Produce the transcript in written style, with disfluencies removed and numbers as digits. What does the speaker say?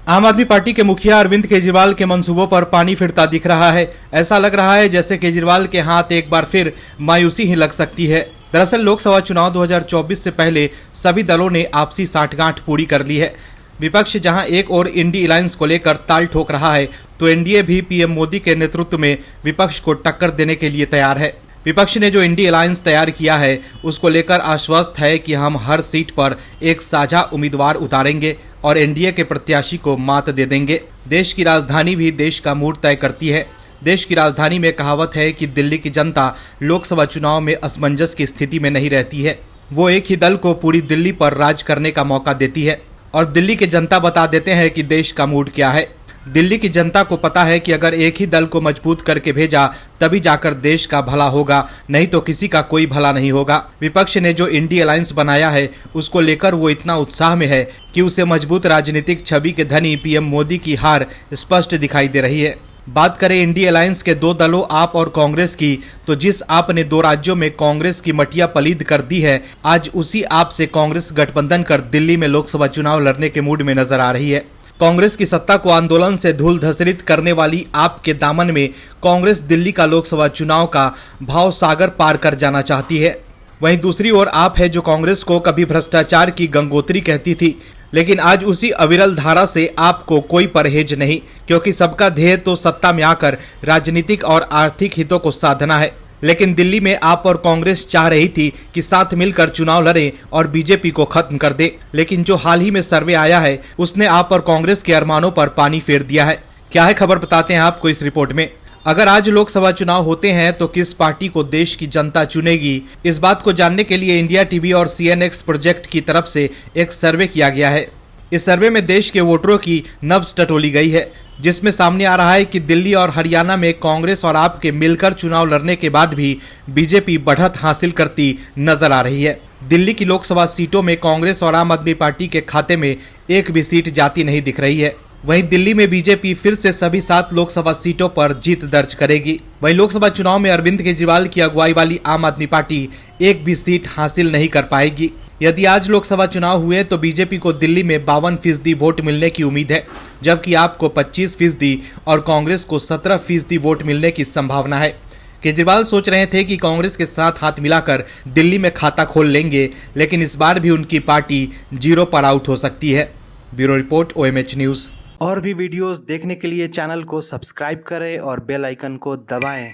आम आदमी पार्टी के मुखिया अरविंद केजरीवाल के मंसूबों पर पानी फिरता दिख रहा है। ऐसा लग रहा है जैसे केजरीवाल के हाथ एक बार फिर मायूसी ही लग सकती है। दरअसल लोकसभा चुनाव 2024 से पहले सभी दलों ने आपसी साठगांठ पूरी कर ली है। विपक्ष जहां एक और इंडी अलायंस को लेकर ताल ठोक रहा है, तो एनडीए भी पीएम मोदी के नेतृत्व में विपक्ष को टक्कर देने के लिए तैयार है। विपक्ष ने जो इंडी अलायंस तैयार किया है, उसको लेकर आश्वस्त है कि हम हर सीट पर एक साझा उम्मीदवार उतारेंगे और एनडीए के प्रत्याशी को मात दे देंगे। देश की राजधानी भी देश का मूड तय करती है। देश की राजधानी में कहावत है कि दिल्ली की जनता लोकसभा चुनाव में असमंजस की स्थिति में नहीं रहती है। वो एक ही दल को पूरी दिल्ली पर राज करने का मौका देती है और दिल्ली की जनता बता देते हैं कि देश का मूड क्या है। दिल्ली की जनता को पता है कि अगर एक ही दल को मजबूत करके भेजा तभी जाकर देश का भला होगा, नहीं तो किसी का कोई भला नहीं होगा। विपक्ष ने जो इंडी अलायंस बनाया है, उसको लेकर वो इतना उत्साह में है कि उसे मजबूत राजनीतिक छवि के धनी पीएम मोदी की हार स्पष्ट दिखाई दे रही है। बात करें इंडी अलायंस के दो दलों आप और कांग्रेस की, तो जिस आप ने दो राज्यों में कांग्रेस की मटिया पलीद कर दी है, आज उसी आप से कांग्रेस गठबंधन कर दिल्ली में लोकसभा चुनाव लड़ने के मूड में नजर आ रही है। कांग्रेस की सत्ता को आंदोलन से धूल धसरित करने वाली आप के दामन में कांग्रेस दिल्ली का लोकसभा चुनाव का भाव सागर पार कर जाना चाहती है। वहीं दूसरी ओर आप है जो कांग्रेस को कभी भ्रष्टाचार की गंगोत्री कहती थी, लेकिन आज उसी अविरल धारा से आपको कोई परहेज नहीं, क्योंकि सबका ध्येय तो सत्ता में आकर राजनीतिक और आर्थिक हितों को साधना है। लेकिन दिल्ली में आप और कांग्रेस चाह रही थी कि साथ मिलकर चुनाव लड़ें और बीजेपी को खत्म कर दे, लेकिन जो हाल ही में सर्वे आया है, उसने आप और कांग्रेस के अरमानों पर पानी फेर दिया है। क्या है खबर, बताते हैं आपको इस रिपोर्ट में। अगर आज लोकसभा चुनाव होते हैं तो किस पार्टी को देश की जनता चुनेगी, इस बात को जानने के लिए इंडिया टीवी और CNX प्रोजेक्ट की तरफ से एक सर्वे किया गया है। इस सर्वे में देश के वोटरों की नब्ज टटोली गई है, जिसमें सामने आ रहा है कि दिल्ली और हरियाणा में कांग्रेस और आप के मिलकर चुनाव लड़ने के बाद भी बीजेपी बढ़त हासिल करती नजर आ रही है। दिल्ली की लोकसभा सीटों में कांग्रेस और आम आदमी पार्टी के खाते में एक भी सीट जाती नहीं दिख रही है। वहीं दिल्ली में बीजेपी फिर से सभी 7 लोकसभा सीटों पर जीत दर्ज करेगी। वहीं लोकसभा चुनाव में अरविंद केजरीवाल की अगुवाई वाली आम आदमी पार्टी एक भी सीट हासिल नहीं कर पाएगी। यदि आज लोकसभा चुनाव हुए तो बीजेपी को दिल्ली में 52% वोट मिलने की उम्मीद है, जबकि आपको 25% और कांग्रेस को 17% वोट मिलने की संभावना है। केजरीवाल सोच रहे थे कि कांग्रेस के साथ हाथ मिलाकर दिल्ली में खाता खोल लेंगे, लेकिन इस बार भी उनकी पार्टी 0 पर आउट हो सकती है। Bureau report, OMH news. और भी वीडियोस देखने के लिए चैनल को सब्सक्राइब करें और बेल आइकन को दबाएं।